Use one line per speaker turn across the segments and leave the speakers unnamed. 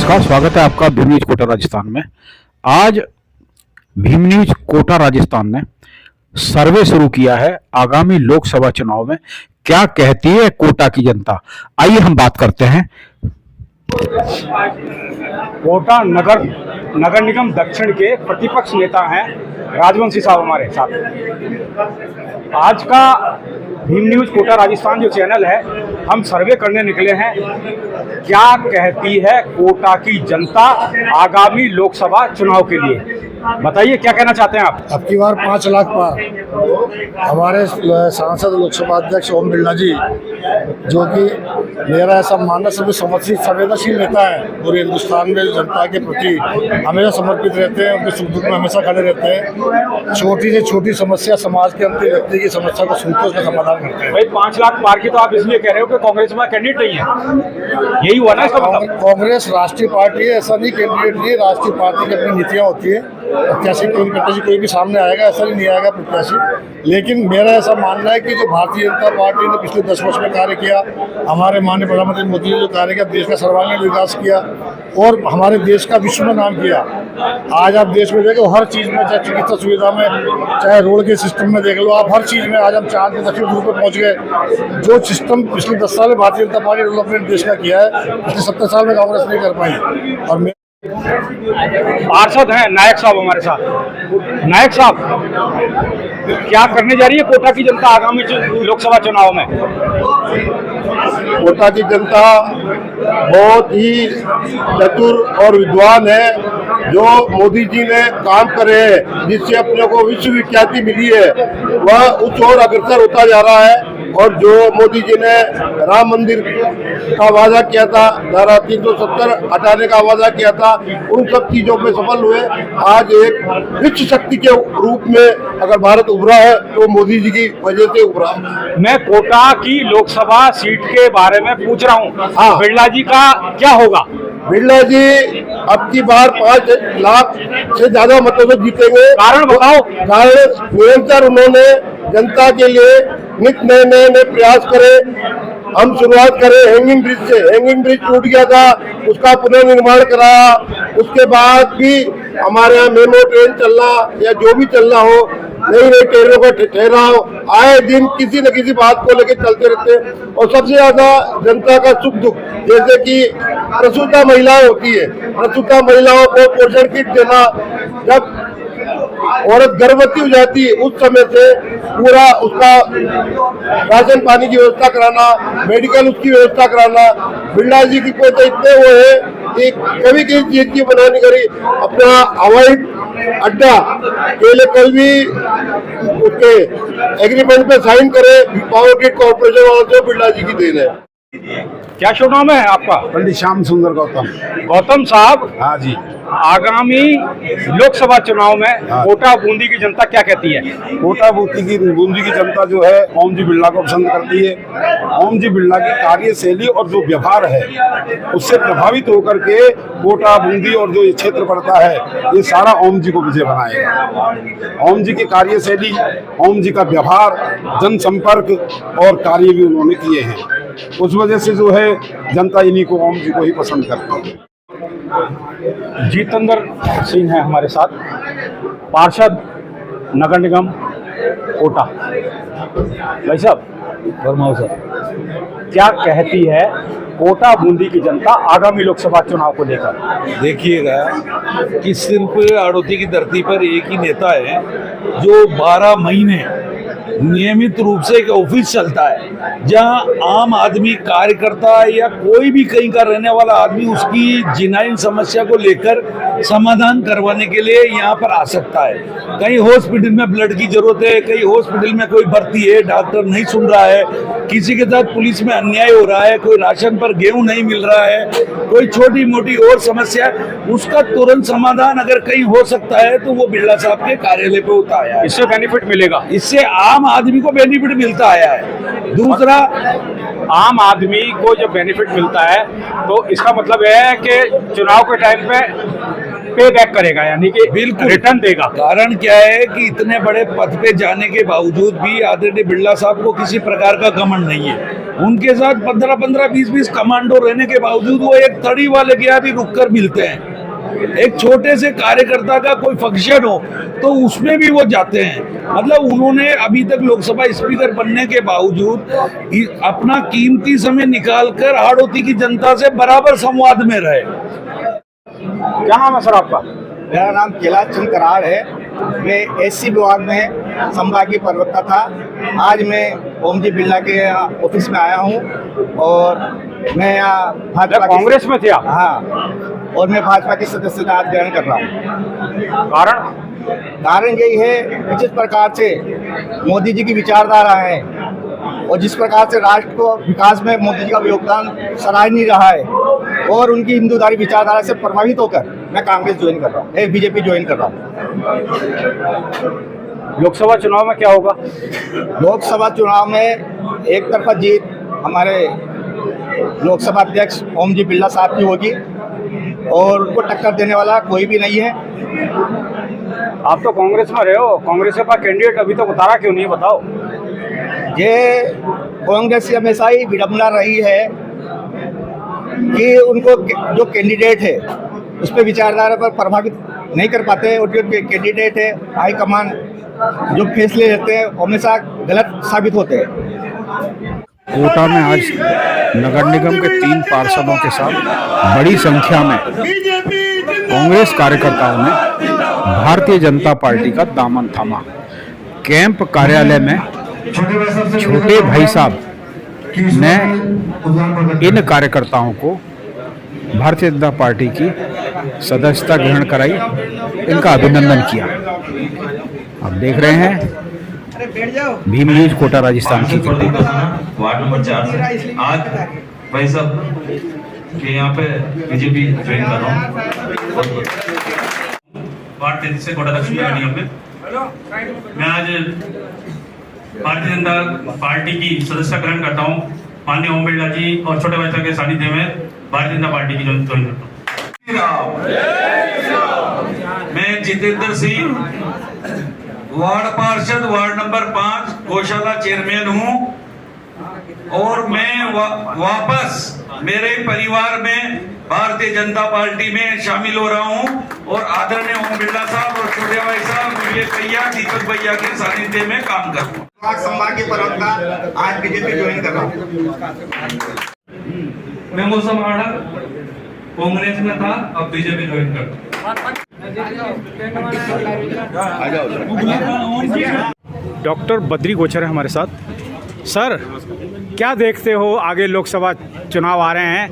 नमस्कार, स्वागत है आपका भीम न्यूज कोटा राजस्थान में। आज भीम न्यूज कोटा राजस्थान ने सर्वे शुरू किया है आगामी लोकसभा चुनाव में क्या कहती है कोटा की जनता। आइए हम बात करते हैं। कोटा नगर निगम दक्षिण के प्रतिपक्ष नेता हैं राजवंशी साहब हमारे साथ। आज का भीम न्यूज कोटा राजस्थान जो चैनल है, हम सर्वे करने निकले हैं क्या कहती है कोटा की जनता आगामी लोकसभा चुनाव के लिए। बताइए क्या कहना चाहते हैं आप।
अब की बार 5 लाख पार हमारे सांसद लोकसभा अध्यक्ष ओम बिरला जी, जो कि मेरा ऐसा मानना सभी संवेदनशील नेता है, पूरे हिंदुस्तान में जनता के प्रति हमेशा समर्पित रहते हैं, उनके सुख दुख में हमेशा खड़े रहते हैं। छोटी से छोटी समस्या, समाज के अंतिम व्यक्ति की समस्या को सुनकर उसका समाधान करते हैं।
भाई 5 लाख पार की तो आप इसलिए कह रहे हो कि कांग्रेस में कैंडिडेट नहीं है, यही हुआ ना इसका मतलब।
कांग्रेस राष्ट्रीय पार्टी है, ऐसा नहीं कैंडिडेट नहीं, राष्ट्रीय पार्टी की अपनी नीतियाँ होती है। प्रत्याशी कोई भी सामने आएगा, ऐसा नहीं आएगा प्रत्याशी। लेकिन मेरा ऐसा मानना है कि जो भारतीय जनता पार्टी ने पिछले 10 वर्ष में कार्य किया, हमारे माननीय प्रधानमंत्री मोदी ने जो कार्य किया, देश का सर्वांगीण विकास किया और हमारे देश का विश्व में नाम किया। आज आप देश में देखो, हर चीज़ में, चाहे चिकित्सा सुविधा में, चाहे रोड के सिस्टम में देख लो आप, हर चीज़ में आज हम चांद के दक्षिण ध्रुव पर पहुँच गए। जो सिस्टम पिछले 10 साल में भारतीय जनता पार्टी डेवलपमेंट देश का किया है, पिछले 70 साल में कांग्रेस नहीं कर पाई। और
पार्षद हैं नायक साहब हमारे साथ। नायक साहब, क्या करने जा रही है कोटा की जनता आगामी लोकसभा चुनाव में।
कोटा की जनता बहुत ही चतुर और विद्वान है। जो मोदी जी ने काम करे हैं, जिससे अपने को विश्व विख्याति मिली है, वह उच्च और अग्रसर होता जा रहा है। और जो मोदी जी ने राम मंदिर का वादा किया था, धारा 370 हटाने का वादा किया था, उन सब चीजों में सफल हुए। आज एक विश्व शक्ति के रूप में अगर भारत उभरा है तो मोदी जी की वजह से उभरा।
मैं कोटा की लोकसभा सीट के बारे में पूछ रहा हूँ।
हाँ,
बिरला जी का क्या होगा।
बिरला जी अब की बार 5 लाख से ज्यादा मतों से जीतेंगे।
कारण बताओ।
कारण निरंतर उन्होंने जनता के लिए नित नए प्रयास करे। हम शुरुआत करें हैंगिंग ब्रिज से। हैंगिंग ब्रिज टूट गया था, उसका पुनर्निर्माण कराया। उसके बाद भी हमारे यहाँ मेमो ट्रेन चलना या जो भी चलना हो, नई ट्रेनों का ठहराव आए दिन किसी न किसी बात को लेकर चलते रहते। और सबसे ज्यादा जनता का सुख दुख, जैसे कि प्रसूता महिलाएं होती है, प्रसूता महिलाओं को पोषण किट देना, जब औरत गर्भवती हो जाती है उस समय से पूरा उसका राशन पानी की व्यवस्था कराना, मेडिकल उसकी व्यवस्था कराना। बिरला जी की कोई तो इतने वो है कि कभी किसी चीज की बनानी करी। अपना हवाई अड्डा के लिए कल भी उसके एग्रीमेंट पे साइन करे पावर ग्रिड कॉर्पोरेशन वालों से, बिरला जी की देन है।
क्या शुभ नाम है आपका।
पंडित श्याम सुंदर गौतम।
गौतम साहब,
हाँ जी,
आगामी लोकसभा चुनाव में कोटा बूंदी की जनता क्या कहती है।
कोटा बूंदी की जनता जो है ओम जी बिरला को पसंद करती है। ओम जी बिरला की कार्यशैली और जो व्यवहार है उससे प्रभावित होकर के कोटा बूंदी और जो ये क्षेत्र पड़ता है, ये सारा ओम जी को विजय बनाएगा। ओम जी की कार्यशैली, ओम जी का व्यवहार, जनसंपर्क और कार्य भी उन्होंने किए हैं, उस वजह से जो है जनता इन्हीं को, ओम जी को ही पसंद करती है।
जितेंद्र सिंह है हमारे साथ, पार्षद नगर निगम कोटा। भाई साहब, फरमाओ सर, क्या कहती है कोटा बूंदी की जनता आगामी लोकसभा चुनाव को लेकर।
देखिएगा कि सिर्फ आड़ोती की धरती पर एक ही नेता है जो 12 महीने नियमित रूप से एक ऑफिस चलता है, जहां आम आदमी, कार्यकर्ता या कोई भी कहीं का रहने वाला आदमी उसकी जिनाइन समस्या को लेकर समाधान करवाने के लिए यहाँ पर आ सकता है। कहीं हॉस्पिटल में ब्लड की जरूरत है, कहीं हॉस्पिटल में कोई भर्ती है, डॉक्टर नहीं सुन रहा है, किसी के साथ पुलिस में अन्याय हो रहा है, कोई राशन पर गेहूं नहीं मिल रहा है, कोई छोटी मोटी और समस्या, उसका तुरंत समाधान अगर कहीं हो सकता है तो वो बिरला साहब के कार्यालय पे होता आया है।
इससे बेनिफिट मिलेगा,
इससे आम आदमी को बेनिफिट मिलता आया है। दूसरा,
आम आदमी को जब बेनिफिट मिलता है तो इसका मतलब है कि चुनाव के टाइम पे पे बैक करेगा, यानी कि
बिल्कुल
रिटर्न देगा।
कारण क्या है कि इतने बड़े पद पे जाने के बावजूद भी आदरणीय बिरला साहब को किसी प्रकार का घमंड नहीं है। उनके साथ 15-15, 20-20 कमांडो रहने के बावजूद वो एक तड़ी वाले के यहाँ भी रुक कर मिलते हैं। एक छोटे से कार्यकर्ता का कोई फंक्शन हो तो उसमें भी वो जाते हैं। मतलब उन्होंने अभी तक लोकसभा स्पीकर बनने के बावजूद अपना कीमती समय निकालकर हाड़ौती की जनता से बराबर संवाद में रहे।
क्या नाम है सर आपका?
मेरा नाम कैलाश चंद कराड़ है। मैं एससी विभाग में संभागीय प्रवक्ता था। आज मैं ओम जी बिरला के ऑफिस में आया हूँ और मैं यहाँ भाजपा
कांग्रेस में थे आप?
हाँ, और मैं भाजपा की सदस्यता आज ग्रहण कर रहा हूँ। कारण यही है कि जिस प्रकार से मोदी जी की विचारधारा है और जिस प्रकार से राष्ट्र को विकास में मोदी जी का योगदान सराहनीय रहा है और उनकी हिंदूधारी विचारधारा से प्रभावित होकर मैं कांग्रेस ज्वाइन कर रहा हूँ, बीजेपी ज्वाइन कर रहा हूँ।
लोकसभा चुनाव में क्या होगा?
लोकसभा चुनाव में एक तरफा जीत हमारे लोकसभा अध्यक्ष ओम जी बिरला साहब की होगी और उनको टक्कर देने वाला कोई भी नहीं है।
आप तो कांग्रेस में रहे हो, कांग्रेस का कैंडिडेट अभी तक उतारा क्यों नहीं, बताओ?
ये कांग्रेस की हमेशा ही विडंबना रही है कि उनको जो कैंडिडेट है उस पर विचारधारा पर प्रभावित नहीं कर पाते और जो कैंडिडेट है हाईकमान जो फैसले लेते हैं हमेशा गलत साबित होते हैं।
कोटा में आज नगर निगम के 3 पार्षदों के साथ बड़ी संख्या में कांग्रेस कार्यकर्ताओं ने भारतीय जनता पार्टी का दामन थामा। कैंप कार्यालय में छोटे भाई साहब ने इन कार्यकर्ताओं को भारतीय जनता पार्टी की सदस्यता ग्रहण कराई, इनका अभिनंदन किया। आप देख रहे हैं भीम न्यूज कोटा राजस्थान की रिपोर्ट।
वार्ड नंबर 4 से आज भाई साहब के यहाँ पे बीजेपी ज्वाइन कर रहा हूँ। वार्ड 33 से कोटा दक्षिण निगम में मैं आज भारतीय जनता पार्टी की सदस्यता ग्रहण करता हूँ। माननीय ओम बिरला जी और छोटे भाई साहब के सानिध्य में भारतीय जनता पार्टी की ज्वाइन करता हूँ। मैं जितेंद्र सिंह, वार्ड पार्षद वार्ड नंबर 5 गौशाला चेयरमैन हूं और मैं वापस मेरे परिवार में भारतीय जनता पार्टी में शामिल हो रहा हूं और आदरणीय ओम बिरला साहब और छोटे भाई साहब विवेक भैया, दीपक भैया के सानिध्य में काम करूंगा।
संभागीय प्रवक्ता आज बीजेपी ज्वाइन कर रहा हूँ।
मैं मौसम आड़ा कांग्रेस में था, अब बीजेपी ज्वाइन कर।
डॉक्टर बद्री गोचर है हमारे साथ। सर, क्या देखते हो, आगे लोकसभा चुनाव आ रहे हैं,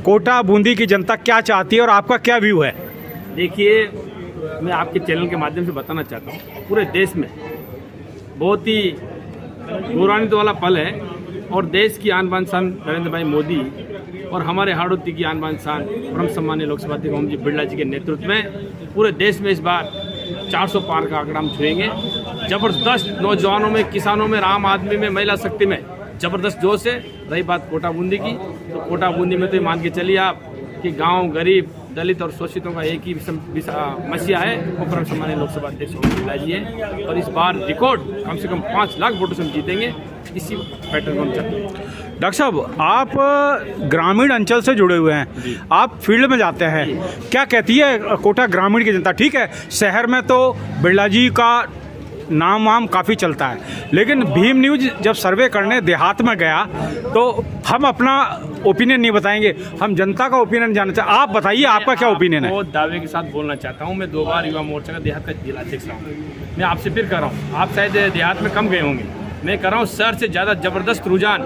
कोटा बूंदी की जनता क्या चाहती है और आपका क्या व्यू है?
देखिए, मैं आपके चैनल के माध्यम से बताना चाहता हूँ, पूरे देश में बहुत ही गौरवान्वित वाला पल है और देश की आन बान शान नरेंद्र भाई मोदी और हमारे हाड़ौती की आन बान शान परम सम्मानीय लोकसभा अध्यक्ष ओम जी बिरला जी के नेतृत्व में पूरे देश में इस बार 400 पार का आंकड़ा हम छुएंगे। जबरदस्त नौजवानों में, किसानों में, आम आदमी में, महिला शक्ति में जबरदस्त जोश है। रही बात कोटा बूंदी की, तो कोटा बूंदी में तो मान के चलिए आप कि गांव, गरीब, दलित और शोषितों का एक ही मसीहा है, वो परम सम्मानीय लोकसभा अध्यक्ष ओम बिरला जी है और इस बार रिकॉर्ड कम से कम 5 लाख वोटों से हम जीतेंगे। इसी पैटर्न को हम चाहते हैं।
डॉक्टर साहब, आप ग्रामीण अंचल से जुड़े हुए हैं, आप फील्ड में जाते हैं, क्या कहती है कोटा ग्रामीण की जनता? ठीक है, शहर में तो बिरला जी का नाम वाम काफ़ी चलता है, लेकिन भीम न्यूज जब सर्वे करने देहात में गया तो हम अपना ओपिनियन नहीं बताएंगे, हम जनता का ओपिनियन जानना चाहते। आप बताइए, आपका क्या ओपिनियन है?
बहुत दावे के साथ बोलना चाहता हूँ। मैं 2 बार युवा मोर्चा का देहात का जिलाध्यक्ष रहा हूँ। मैं आपसे फिर कर रहा हूँ, आप शायद देहात में कम गए होंगे, मैं कर रहा हूँ शहर से ज़्यादा जबरदस्त रुझान,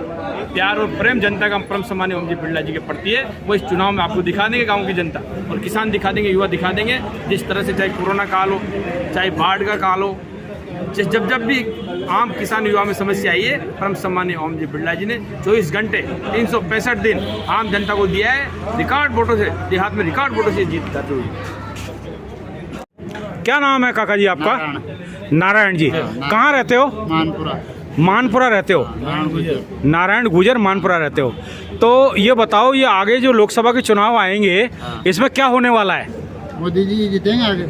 प्यार और प्रेम जनता का परम सम्मानीय ओम जी बिरला जी के प्रति है। वो इस चुनाव में आपको दिखा देंगे, गांव की जनता और किसान दिखा देंगे, युवा दिखा देंगे। जिस तरह से चाहे कोरोना काल हो, चाहे बाढ़ का काल हो, जब भी आम किसान युवा में समस्या आई है, परम सम्मानीय ओम जी बिरला जी ने 24 घंटे 365 दिन आम जनता को दिया है। रिकॉर्ड वोटों से, देहात में रिकॉर्ड वोटों से जीत दर्ज हुई।
क्या नाम है काका जी आपका? नारायण जी। कहाँ रहते हो? मानपुरा रहते हो? नारायण गुजर मानपुरा रहते हो। तो ये बताओ, ये आगे जो लोकसभा के चुनाव आएंगे, इसमें क्या होने वाला है?
मोदी जी जीतेंगे आगे।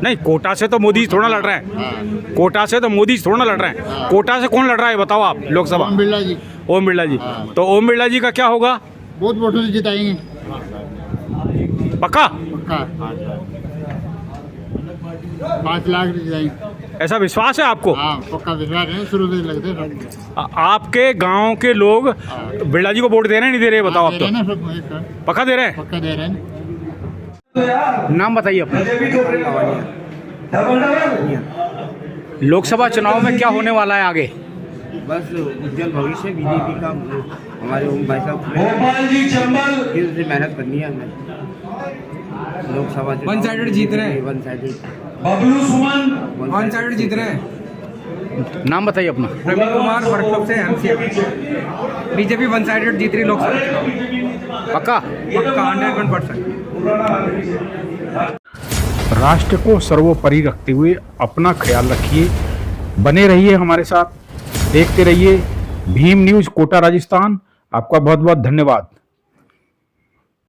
नहीं, कोटा से तो मोदी थोड़ा लड़ रहे हैं, कोटा से तो मोदी थोड़ा लड़ रहे हैं। कोटा से कौन लड़ रहा है बताओ आप? लोकसभा
ओम बिरला जी।
ओम बिरला जी।
हाँ।
तो ओम बिरला जी का क्या होगा?
बहुत वोटों से जिताएंगे
पक्का?
पक्का 5 लाख से जिताएंगे।
ऐसा विश्वास है आपको?
हाँ पक्का विश्वास है, शुरू से लगते हैं।
आपके गांव के लोग बिरला जी को वोट दे रहे हैं नहीं दे रहे, बताओ आप
दे
तो।
रहे हैं ना सब,
पक्का दे रहे हैं?
पक्का दे रहे हैं।
नाम बताइए अपना। लोकसभा चुनाव में क्या होने वाला है आगे?
बस उज्जवल भविष्य बीजेपी का, हमारे ओम भाई साहब
भोपाल जी चंबल
फिर से मेहनत करनी है हमें। लोकसभा वन साइडेड जीत रहे हैं, वन साइडेड
बबलू सुमन
वन साइडेड जीत रहे हैं।
नाम बताइए अपना।
रवि कुमार वर्कशॉप से एमसीएम। बीजेपी वन साइडेड जीत रही लोकसभा,
पक्का?
पक्का 101%।
राष्ट्र को सर्वोपरि रखते हुए अपना ख्याल रखिए, बने रहिए हमारे साथ, देखते रहिए भीम न्यूज कोटा राजस्थान। आपका बहुत बहुत धन्यवाद।